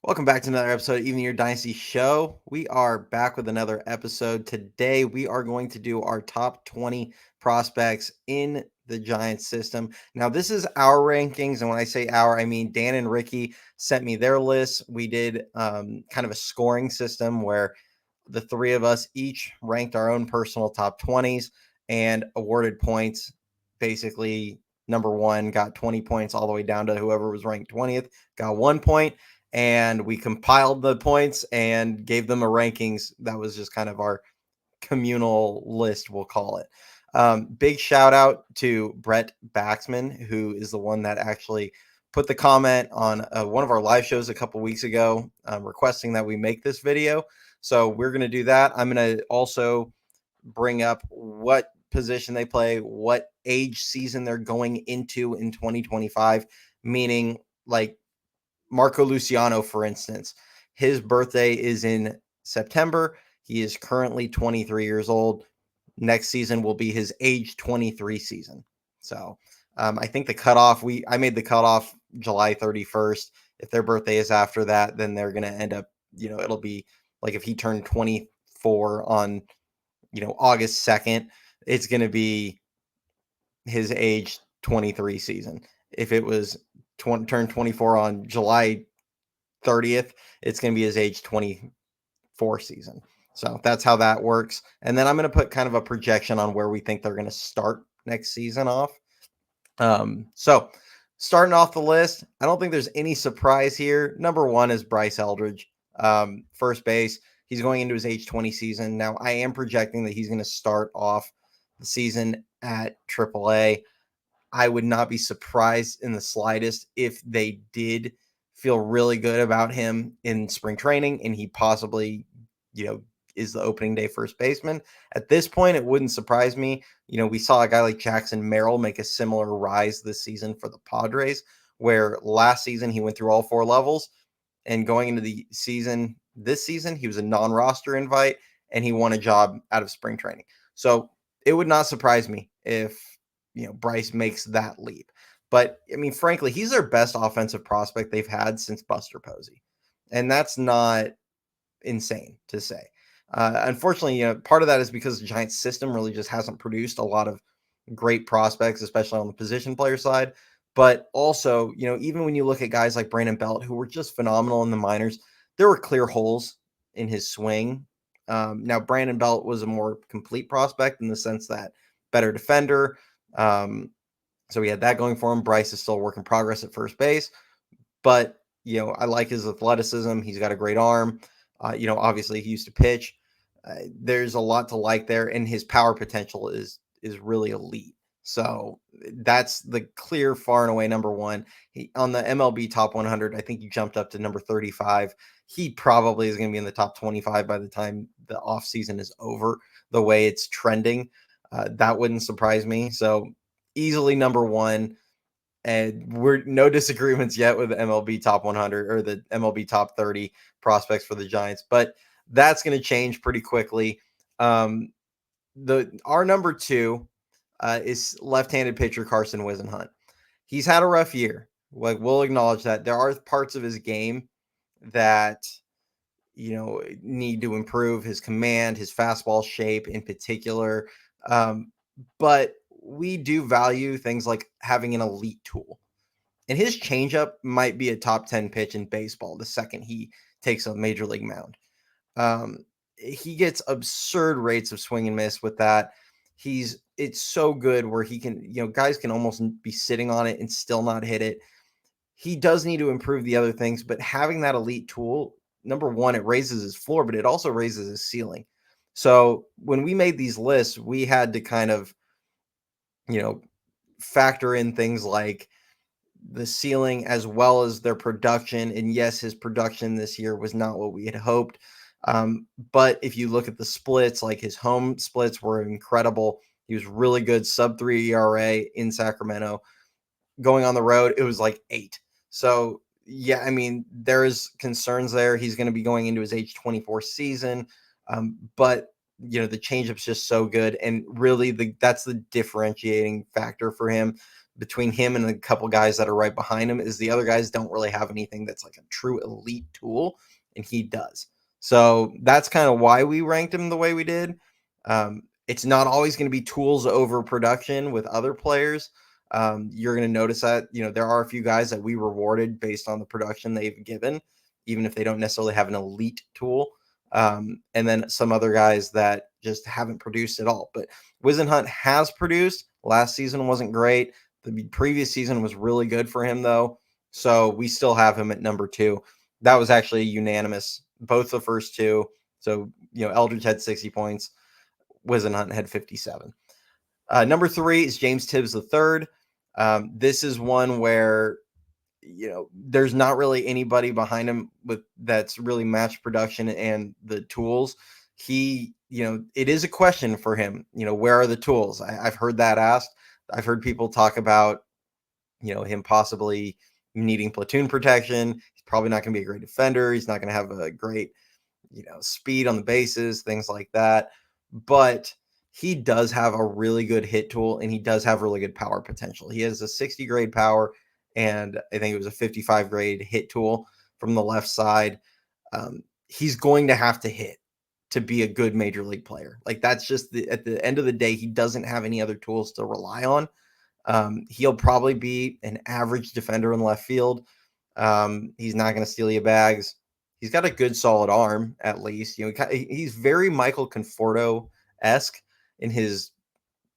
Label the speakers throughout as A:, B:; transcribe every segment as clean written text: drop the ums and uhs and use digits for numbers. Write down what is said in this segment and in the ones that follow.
A: Welcome back to another episode of Even Your Dynasty Show. We are back with another episode. Today, we are going to do our top 20 prospects in the Giants system. Now, this is our rankings. And when I say our, I mean Dan and Ricky sent me their lists. We did kind of a scoring system where the three of us each ranked our own personal top 20s and awarded points. Basically, number one got 20 points all the way down to whoever was ranked 20th got 1 point, and we compiled the points and gave them a rankings. That was just kind of our communal list, we'll call it. Big shout out to Brett Baxman, who is the one that actually put the comment on one of our live shows a couple weeks ago, requesting that we make this video. So we're going to do that. I'm going to also bring up what position they play, what age season they're going into in 2025, meaning like Marco Luciano, for instance. His birthday is in September. He is currently 23 years old. Next season will be his age 23 season. So I think the cutoff, I made the cutoff July 31st. If their birthday is after that, then they're going to end up, it'll be like if he turned 24 on, August 2nd, it's going to be his age 23 season. If it was turned 24 on July 30th, it's going to be his age 24 season. So that's how that works. And then I'm going to put kind of a projection on where we think they're going to start next season off. So starting off the list, I don't think there's any surprise here. Number one is Bryce Eldridge, first base. He's going into his age 20 season. Now, I am projecting that he's going to start off the season at AAA. I would not be surprised in the slightest if they did feel really good about him in spring training and he possibly, is the opening day first baseman. At this point, it wouldn't surprise me. We saw a guy like Jackson Merrill make a similar rise this season for the Padres, where last season he went through all four levels, and going into the season, this season, he was a non-roster invite and he won a job out of spring training. So it would not surprise me if, Bryce makes that leap. But I mean, frankly, he's their best offensive prospect they've had since Buster Posey. And that's not insane to say. Unfortunately, part of that is because the Giants system really just hasn't produced a lot of great prospects, especially on the position player side. But also, even when you look at guys like Brandon Belt, who were just phenomenal in the minors, there were clear holes in his swing. Now, Brandon Belt was a more complete prospect in the sense that better defender. So he had that going for him. Bryce is still a work in progress at first base, but I like his athleticism. He's got a great arm. Obviously he used to pitch. There's a lot to like there, and his power potential is really elite. So that's the clear, far and away number one. He, on the MLB top 100, I think he jumped up to number 35. He probably is going to be in the top 25 by the time the offseason is over, the way it's trending. That wouldn't surprise me. So easily number one. And we're no disagreements yet with the MLB top 100 or the MLB top 30 prospects for the Giants, but that's going to change pretty quickly. Our number two is left-handed pitcher Carson Weidman. He's had a rough year. Like, we'll acknowledge that there are parts of his game that need to improve. His command, his fastball shape in particular. But we do value things like having an elite tool. And his changeup might be a top 10 pitch in baseball the second he takes a major league mound. He gets absurd rates of swing and miss with that. It's so good where he can, guys can almost be sitting on it and still not hit it. He does need to improve the other things, but having that elite tool, number one, it raises his floor, but it also raises his ceiling. So when we made these lists, we had to kind of, factor in things like the ceiling as well as their production. And yes, his production this year was not what we had hoped. But if you look at the splits, like his home splits were incredible. He was really good, sub 3 ERA in Sacramento. Going on the road, it was like 8. So yeah, I mean, there is concerns there. He's going to be going into his age 24 season. But the changeup's just so good. And really that's the differentiating factor for him. between him and a couple guys that are right behind him is the other guys don't really have anything that's like a true elite tool, and he does. So that's kind of why we ranked him the way we did. It's not always going to be tools over production with other players. You're going to notice that, there are a few guys that we rewarded based on the production they've given, even if they don't necessarily have an elite tool. And then some other guys that just haven't produced at all. But Whisenhunt has produced. Last season wasn't great. The previous season was really good for him, though. So we still have him at number 2. That was actually unanimous, both the first two. So, Eldridge had 60 points. Whisenhunt had 57. Number 3 is James Tibbs III. This is one where there's not really anybody behind him with that's really matched production and the tools. He, it is a question for him. Where are the tools? I've heard that asked. I've heard people talk about, him possibly needing platoon protection. He's probably not going to be a great defender. He's not going to have a great, speed on the bases, things like that. But he does have a really good hit tool, and he does have really good power potential. He has a 60 grade power, and I think it was a 55 grade hit tool from the left side. He's going to have to hit to be a good major league player. Like, that's just at the end of the day, he doesn't have any other tools to rely on. He'll probably be an average defender in left field. He's not going to steal you bags. He's got a good solid arm, at least. He's very Michael Conforto-esque in his,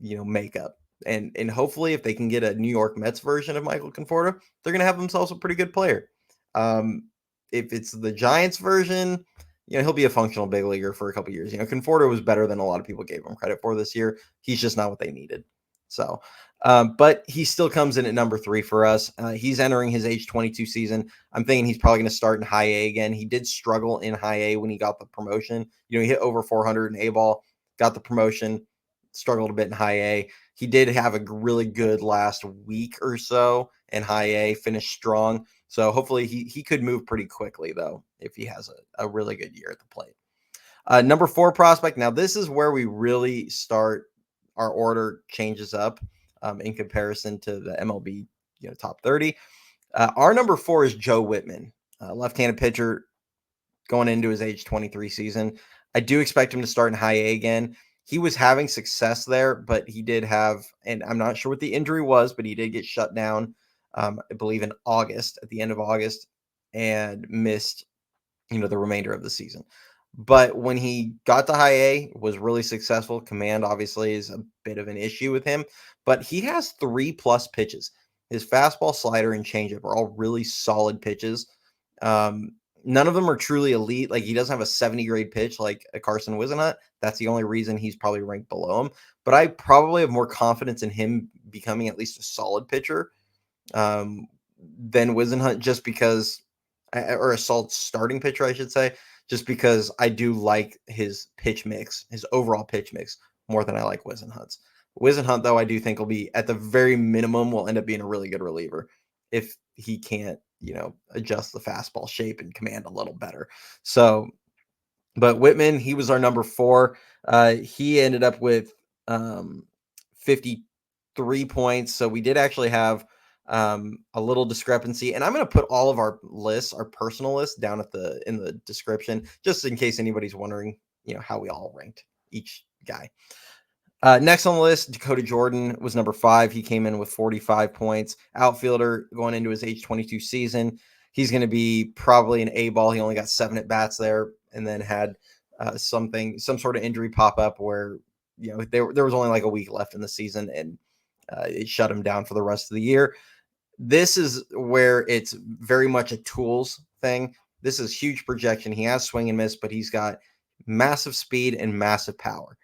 A: makeup. And hopefully if they can get a New York Mets version of Michael Conforto, they're going to have themselves a pretty good player. If it's the Giants version, he'll be a functional big leaguer for a couple years. Conforto was better than a lot of people gave him credit for this year. He's just not what they needed. So, but he still comes in at number 3 for us. He's entering his age 22 season. I'm thinking he's probably going to start in high A again. He did struggle in high A when he got the promotion. He hit over 400 in A ball, got the promotion, struggled a bit in high A. He did have a really good last week or so in high A, finished strong. So hopefully he could move pretty quickly, though, if he has a really good year at the plate. Number 4 prospect. Now, this is where we really start. Our order changes up in comparison to the MLB, top 30. Our number 4 is Joe Whitman, left-handed pitcher going into his age 23 season. I do expect him to start in high A again. He was having success there, but he did have, and I'm not sure what the injury was, but he did get shut down, I believe in August, at the end of August, and missed, the remainder of the season. But when he got to high A, was really successful. Command obviously is a bit of an issue with him, but he has 3+ pitches. His fastball, slider, and changeup are all really solid pitches. None of them are truly elite. Like, he doesn't have a 70 grade pitch like a Carson Weidman. That's the only reason he's probably ranked below him. But I probably have more confidence in him becoming at least a solid pitcher than Whisenhunt, just because, or a solid starting pitcher, I should say, just because I do like his pitch mix, his overall pitch mix, more than I like Whisenhunt's. Whisenhunt, though, I do think will be, at the very minimum, will end up being a really good reliever if he can't, adjust the fastball shape and command a little better. So, but Whitman, he was our number 4. He ended up with 53 points. So we did actually have a little discrepancy, and I'm going to put all of our lists, our personal lists, down in the description, just in case anybody's wondering, how we all ranked each guy. Next on the list, Dakota Jordan was number 5. He came in with 45 points. Outfielder going into his age 22 season. He's going to be probably an A ball. He only got 7 at bats there, and then had some sort of injury pop up where, there was only like a week left in the season, and it shut him down for the rest of the year. This is where it's very much a tools thing. This is huge projection. He has swing and miss, but he's got massive speed and massive power.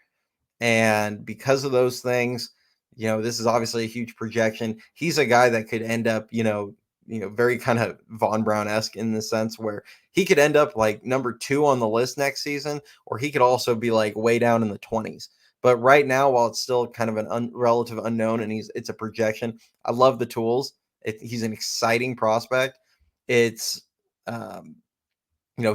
A: And because of those things, this is obviously a huge projection. He's a guy that could end up, very kind of Von Braun-esque in the sense where he could end up like number 2 on the list next season, or he could also be like way down in the 20s. But right now, while it's still kind of an relative unknown and it's a projection, I love the tools. He's an exciting prospect. It's,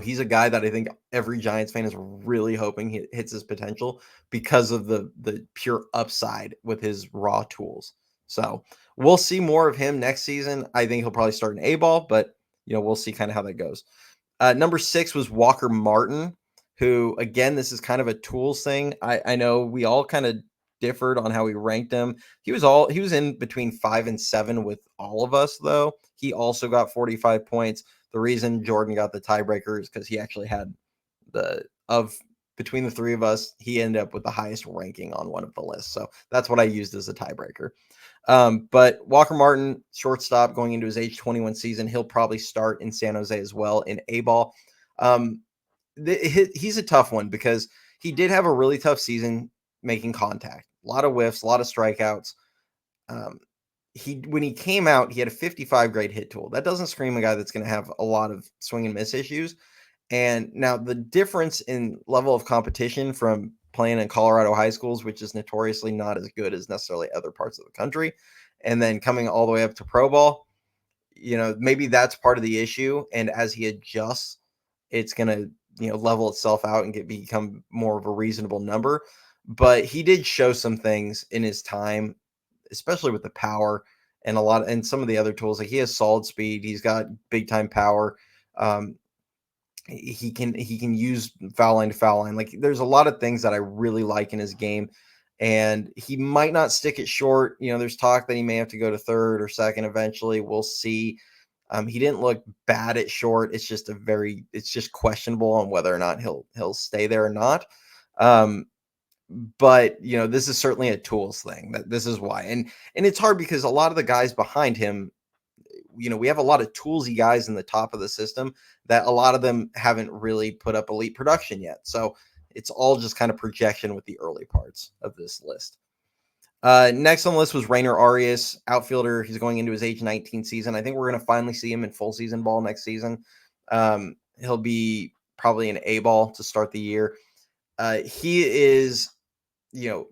A: he's a guy that I think every Giants fan is really hoping he hits his potential because of the pure upside with his raw tools. So we'll see more of him next season. I think he'll probably start in A ball, but we'll see kind of how that goes. Number 6 was Walker Martin, who again, this is kind of a tools thing. I know we all kind of differed on how we ranked him. He was in between 5 and 7 with all of us, though. He also got 45 points. The reason Jordan got the tiebreaker is because he actually had the of between the three of us, he ended up with the highest ranking on one of the lists. So that's what I used as a tiebreaker. But Walker Martin, shortstop, going into his age 21 season, he'll probably start in San Jose as well in A ball. He's a tough one because he did have a really tough season making contact, a lot of whiffs, a lot of strikeouts. Um, when he came out, he had a 55 grade hit tool. That doesn't scream a guy that's going to have a lot of swing and miss issues. And now the difference in level of competition from playing in Colorado high schools, which is notoriously not as good as necessarily other parts of the country, and then coming all the way up to pro ball, maybe that's part of the issue. And as he adjusts, it's going to, level itself out and become more of a reasonable number. But he did show some things in his time, especially with the power and some of the other tools. Like he has solid speed, he's got big time power. Um, he can use foul line to foul line. Like there's a lot of things that I really like in his game, and he might not stick it short. There's talk that he may have to go to third or second eventually. We'll see. He didn't look bad at short. It's just questionable on whether or not he'll stay there or not. But this is certainly a tools thing. This is why, and it's hard because a lot of the guys behind him, we have a lot of toolsy guys in the top of the system that a lot of them haven't really put up elite production yet. So it's all just kind of projection with the early parts of this list. Next on the list was Rainer Arius, outfielder. He's going into his age 19 season. I think we're going to finally see him in full season ball next season. He'll be probably an A ball to start the year. He is,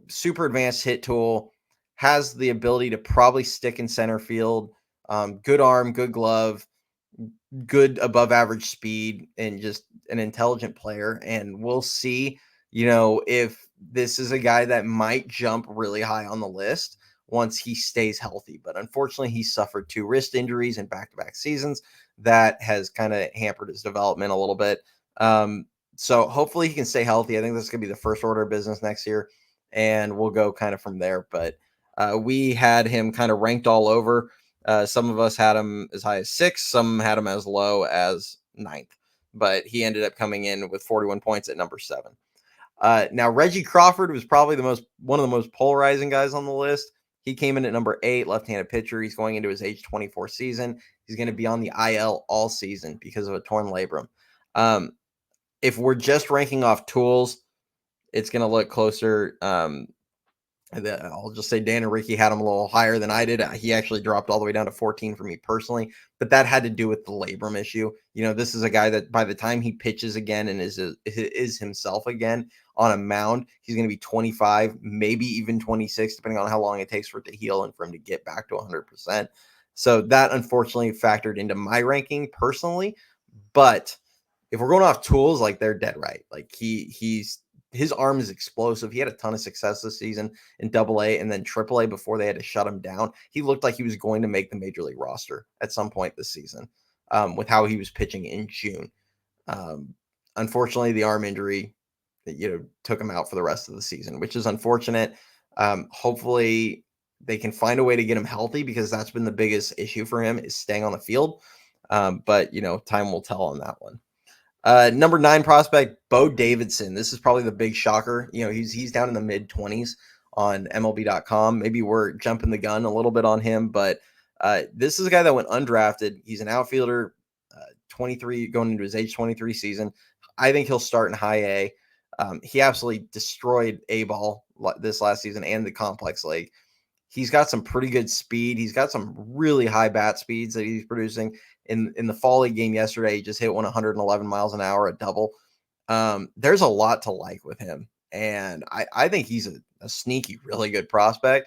A: super advanced hit tool, has the ability to probably stick in center field. Good arm, good glove, good above average speed, and just an intelligent player. And we'll see, if this is a guy that might jump really high on the list once he stays healthy. But unfortunately, he suffered 2 wrist injuries in back-to-back seasons. That has kind of hampered his development a little bit. So hopefully he can stay healthy. I think this is going to be the first order of business next year, and we'll go kind of from there. But we had him kind of ranked all over. Some of us had him as high as 6, some had him as low as 9th, but he ended up coming in with 41 points at number 7. Now Reggie Crawford was probably one of the most polarizing guys on the list. He came in at number 8, left-handed pitcher. He's going into his age 24 season. He's going to be on the IL all season because of a torn labrum. If we're just ranking off tools, it's going to look closer. I'll just say Dan and Ricky had him a little higher than I did. He actually dropped all the way down to 14 for me personally, but that had to do with the labrum issue. This is a guy that by the time he pitches again and is himself again on a mound, he's going to be 25, maybe even 26, depending on how long it takes for it to heal and for him to get back to 100%. So that unfortunately factored into my ranking personally. But if we're going off tools, like they're dead right. Like his arm is explosive. He had a ton of success this season in AA and then AAA before they had to shut him down. He looked like he was going to make the major league roster at some point this season with how he was pitching in June. Unfortunately, the arm injury, took him out for the rest of the season, which is unfortunate. Hopefully they can find a way to get him healthy because that's been the biggest issue for him is staying on the field. But time will tell on that one. Number 9 prospect, Bo Davidson. This is probably the big shocker. He's down in the mid 20s on MLB.com. Maybe we're jumping the gun a little bit on him, but this is a guy that went undrafted. He's an outfielder, 23, going into his age 23 season. I think he'll start in high A. He absolutely destroyed A ball this last season and the complex league. He's got some pretty good speed. He's got some really high bat speeds that he's producing. In the fall league game yesterday, he just hit 111 miles an hour, a double. There's a lot to like with him. And I think he's a sneaky, really good prospect.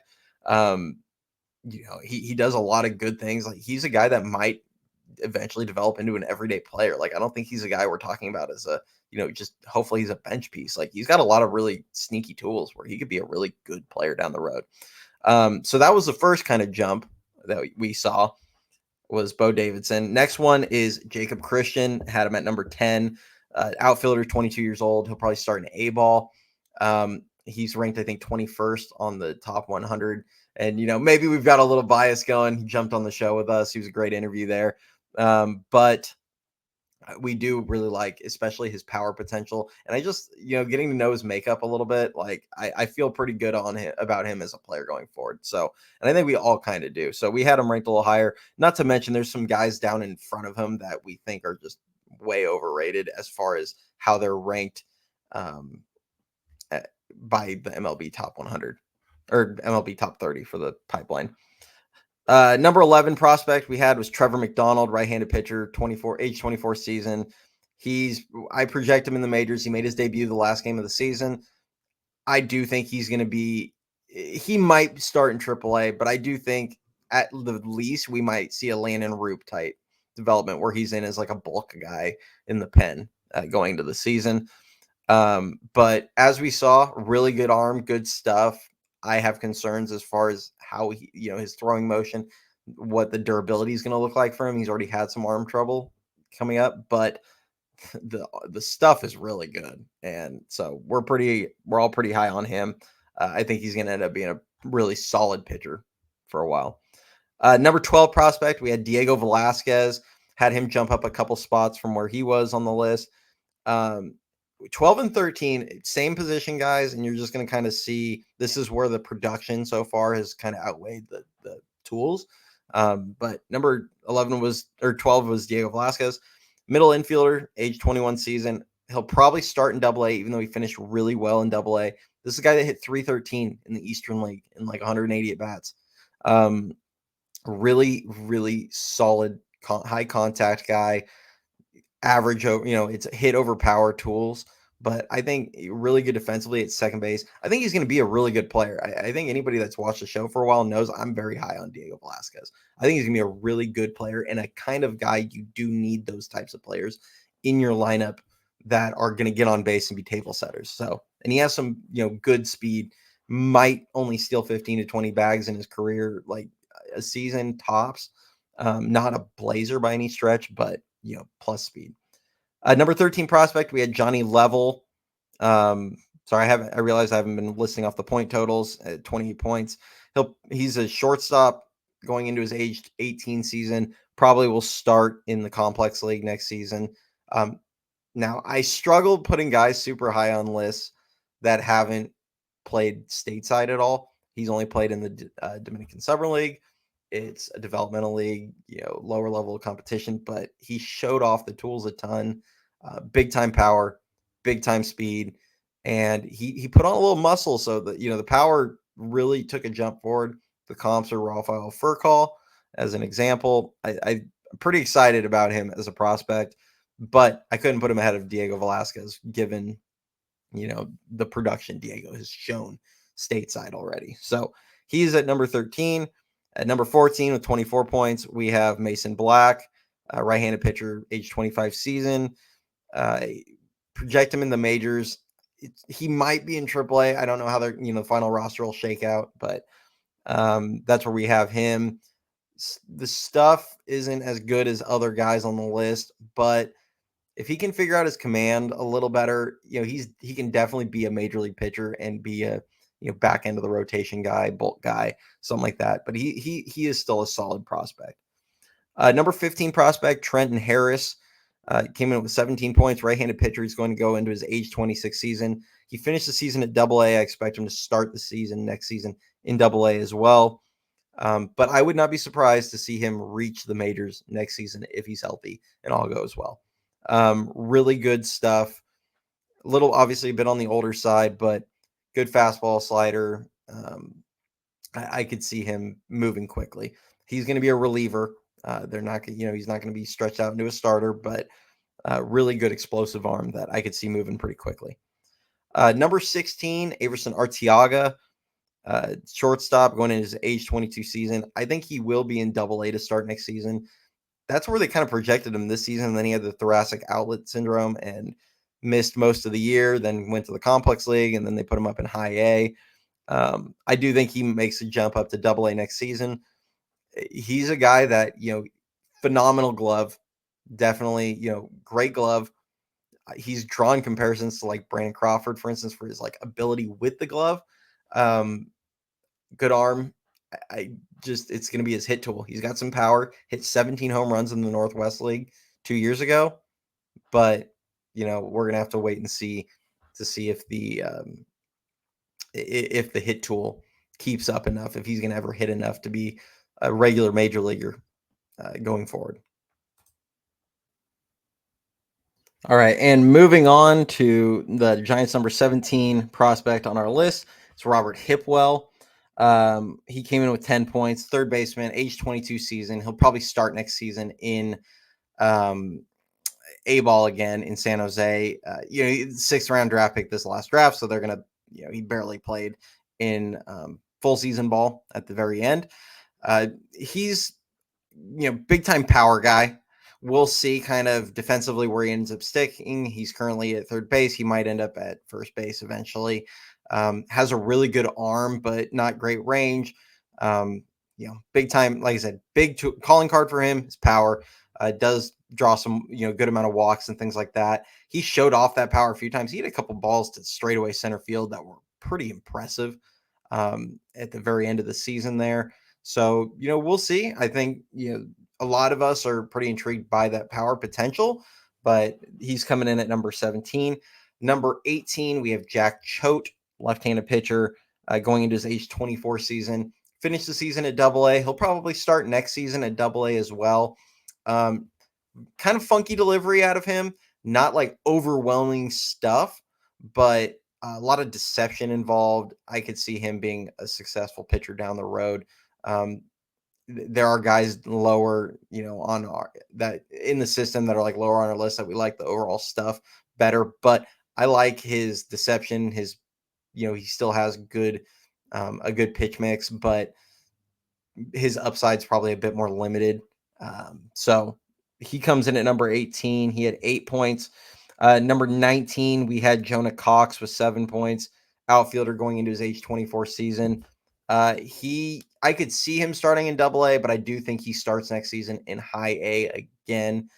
A: He does a lot of good things. Like he's a guy that might eventually develop into an everyday player. Like I don't think he's a guy we're talking about as a, just hopefully he's a bench piece. Like he's got a lot of really sneaky tools where he could be a really good player down the road. So that was the first kind of jump that we saw was Bo Davidson. Next one is Jacob Christian. Had him at number 10. Outfielder, 22 years old. He'll probably start in A-ball. He's ranked, I think, 21st on the top 100. And, maybe we've got a little bias going. He jumped on the show with us. He was a great interview there. But we do really like, especially his power potential. And I just, getting to know his makeup a little bit, like I feel pretty good on him about him as a player going forward. So, and I think we all kind of do. So we had him ranked a little higher, not to mention there's some guys down in front of him that we think are just way overrated as far as how they're ranked by the MLB top 100 or MLB top 30 for the pipeline. Number 11 prospect we had was Trevor McDonald, right-handed pitcher, age 24 season. I project him in the majors. He made his debut the last game of the season. I do think he might start in AAA, but I do think at the least we might see a Landon Roop type development where he's in as like a bulk guy in the pen going to the season. But as we saw, really good arm, good stuff. I have concerns as far as how his throwing motion, what the durability is going to look like for him. He's already had some arm trouble coming up, but the stuff is really good. And so we're all pretty high on him. I think he's going to end up being a really solid pitcher for a while. Number 12 prospect, we had Diego Velasquez, had him jump up a couple spots from where he was on the list. 12 and 13, same position guys, and you're just going to kind of see this is where the production so far has kind of outweighed the tools. But number 12 was Diego Velasquez, middle infielder, age 21 season. He'll probably start in Double A, even though he finished really well in Double A. This is a guy that hit 313 in the Eastern League in like 180 at bats. Really, really solid, high contact guy. Average, it's hit over power tools, but I think really good defensively at second base. I think he's going to be a really good player. I think anybody that's watched the show for a while knows I'm very high on Diego Velasquez. I think he's going to be a really good player and a kind of guy you do need those types of players in your lineup that are going to get on base and be table setters. So, and he has some, good speed, might only steal 15 to 20 bags in his career, like a season tops. Not a blazer by any stretch, but plus speed. Number 13 prospect, we had Johnny Level. Sorry, I realize I haven't been listing off the point totals at 28 points. He's a shortstop going into his age 18 season. Probably will start in the complex league next season. Now I struggled putting guys super high on lists that haven't played stateside at all. He's only played in the Dominican Summer League. It's a developmental league, lower level of competition, but he showed off the tools a ton, big time power, big time speed, and he put on a little muscle so that, the power really took a jump forward. The comps are Rafael Furcal as an example. I'm pretty excited about him as a prospect, but I couldn't put him ahead of Diego Velasquez given, the production Diego has shown stateside already. So he's at number 13. At number 14 with 24 points, we have Mason Black, right-handed pitcher, age 25 season. Project him in the majors. He might be in AAA. I don't know how the final roster will shake out, but that's where we have him. The stuff isn't as good as other guys on the list, but if he can figure out his command a little better, he can definitely be a major league pitcher and be a back end of the rotation guy, bulk guy, something like that. But he is still a solid prospect. Number 15 prospect, Trenton Harris, came in with 17 points, right-handed pitcher. He's going to go into his age 26 season. He finished the season at Double A. I expect him to start the season next season in Double A as well. But I would not be surprised to see him reach the majors next season if he's healthy and all goes well. Really good stuff. Obviously a bit on the older side, but good fastball, slider. I could see him moving quickly. He's going to be a reliever. They're not, he's not going to be stretched out into a starter, but really good explosive arm that I could see moving pretty quickly. Number 16, Averson Arteaga, shortstop going into his age 22 season. I think he will be in Double A to start next season. That's where they kind of projected him this season. Then he had the thoracic outlet syndrome and missed most of the year, then went to the complex league, and then they put him up in high A. I do think he makes a jump up to Double A next season. He's a guy that, phenomenal glove, definitely, great glove. He's drawn comparisons to like Brandon Crawford, for instance, for his like ability with the glove. Um, Good arm. I just it's going to be his hit tool. He's got some power. Hit 17 home runs in the Northwest League 2 years ago, but we're going to have to wait and see to see if the hit tool keeps up enough, if he's going to ever hit enough to be a regular major leaguer going forward. All right, and moving on to the Giants' number 17 prospect on our list, it's Robert Hipwell. He came in with 10 points, third baseman, age 22 season. He'll probably start next season in A-ball again in San Jose. Sixth round draft pick this last draft, so they're gonna, he barely played in full season ball at the very end. He's big time power guy. We'll see kind of defensively where he ends up sticking. He's currently at third base. He might end up at first base eventually. Has a really good arm, but not great range. Big time, like I said, calling card for him is power. Does draw some, good amount of walks and things like that. He showed off that power a few times. He had a couple balls to straightaway center field that were pretty impressive at the very end of the season there. So, we'll see. I think, a lot of us are pretty intrigued by that power potential, but he's coming in at number 17. Number 18, we have Jack Choate, left-handed pitcher, going into his age 24 season. Finished the season at Double A. He'll probably start next season at Double A as well. Kind of funky delivery out of him, not like overwhelming stuff, but a lot of deception involved. I could see him being a successful pitcher down the road. There are guys lower, on that in the system that are like lower on our list that we like the overall stuff better, but I like his deception. He still has a good pitch mix, but his upside's probably a bit more limited. So he comes in at number 18. He had 8 points. Number 19, we had Jonah Cox with 7 points, outfielder going into his age 24 season. I could see him starting in Double A, but I do think he starts next season in High A again.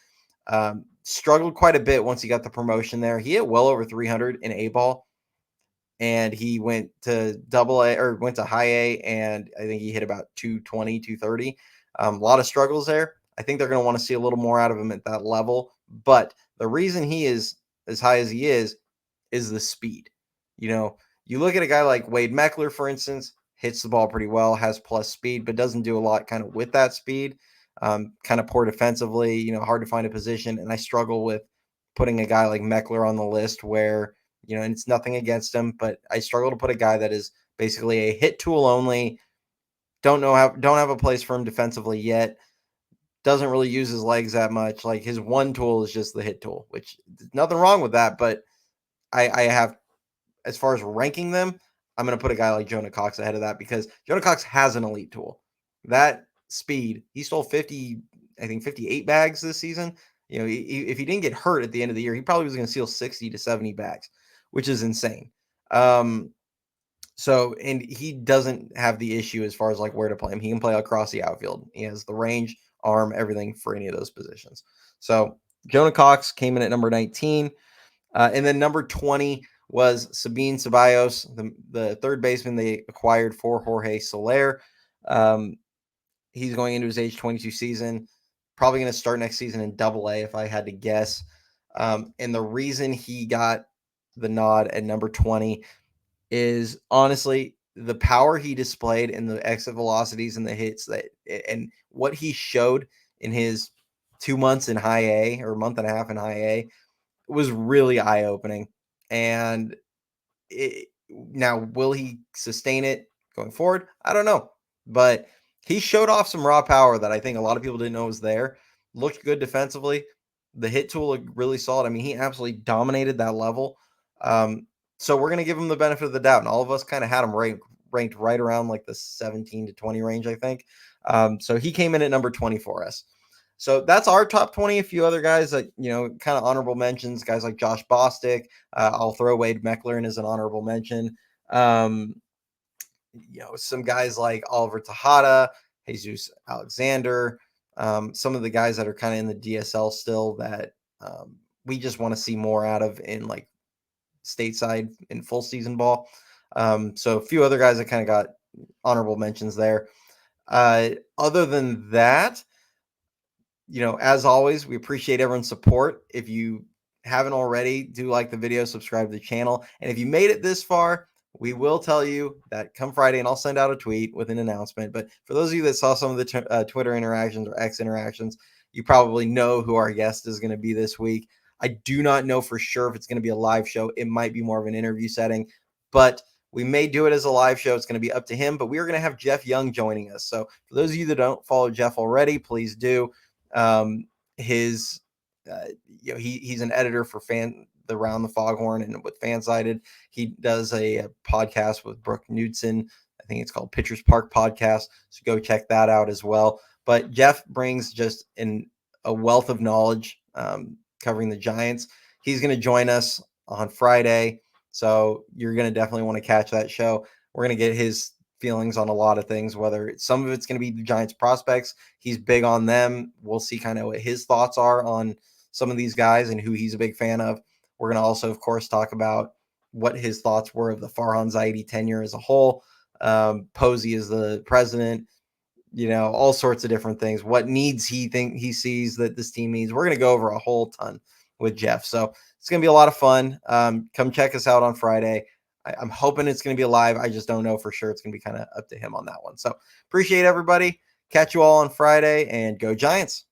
A: Struggled quite a bit once he got the promotion there. He hit well over 300 in A-ball, and he went to Double A or went to High A, and I think he hit about 220, 230. A lot of struggles there. I think they're going to want to see a little more out of him at that level. But the reason he is as high as he is the speed. You look at a guy like Wade Meckler, for instance, hits the ball pretty well, has plus speed, but doesn't do a lot kind of with that speed. Kind of poor defensively, hard to find a position. And I struggle with putting a guy like Meckler on the list where, and it's nothing against him, but I struggle to put a guy that is basically a hit tool only. Don't have a place for him defensively yet. Doesn't really use his legs that much. Like his one tool is just the hit tool, which nothing wrong with that. But I have, as far as ranking them, I'm going to put a guy like Jonah Cox ahead of that because Jonah Cox has an elite tool. That speed, he stole 58 bags this season. If he didn't get hurt at the end of the year, he probably was going to steal 60 to 70 bags, which is insane. And he doesn't have the issue as far as like where to play him. He can play across the outfield. He has the range, arm, everything for any of those positions. So Jonah Cox came in at number 19. And then number 20 was Sabine Ceballos, the third baseman they acquired for Jorge Soler. He's going into his age 22 season, probably going to start next season in Double A if I had to guess. And the reason he got the nod at number 20 is honestly the power he displayed in the exit velocities and the hits and what he showed in his 2 months in High A or a month and a half in High A was really eye-opening. And now, will he sustain it going forward? I don't know. But he showed off some raw power that I think a lot of people didn't know was there. Looked good defensively. The hit tool looked really solid. I mean, he absolutely dominated that level. So we're going to give him the benefit of the doubt. And all of us kind of had him ranked right around like the 17 to 20 range, I think. So he came in at number 20 for us. So that's our top 20. A few other guys that, kind of honorable mentions, guys like Josh Bostic. I'll throw Wade Meckler in as an honorable mention. some guys like Oliver Tejada, Jesus Alexander, some of the guys that are kind of in the DSL still that we just want to see more out of in like stateside in full season ball. So a few other guys that kind of got honorable mentions there. Other than that, as always, we appreciate everyone's support. If you haven't already, do like the video, subscribe to the channel. And if you made it this far, we will tell you that come Friday, and I'll send out a tweet with an announcement. But for those of you that saw some of the Twitter interactions or X interactions, you probably know who our guest is going to be this week. I do not know for sure if it's going to be a live show. It might be more of an interview setting, but we may do it as a live show. It's going to be up to him, but we are going to have Jeff Young joining us. So for those of you that don't follow Jeff already, please do. His he's an editor for the Round the Foghorn and with Fansided. He does a podcast with Brooke Knudsen. I think it's called Pitchers Park Podcast. So go check that out as well. But Jeff brings just a wealth of knowledge covering the Giants. He's going to join us on Friday. So you're going to definitely want to catch that show. We're going to get his feelings on a lot of things, whether some of it's going to be the Giants prospects. He's big on them. We'll see kind of what his thoughts are on some of these guys and who he's a big fan of. We're going to also, of course, talk about what his thoughts were of the Farhan Zaidi tenure as a whole. Posey is the president, all sorts of different things. What needs he sees that this team needs. We're going to go over a whole ton with Jeff. So it's going to be a lot of fun. Come check us out on Friday. I'm hoping it's going to be live. I just don't know for sure. It's going to be kind of up to him on that one. So appreciate everybody. Catch you all on Friday, and go Giants.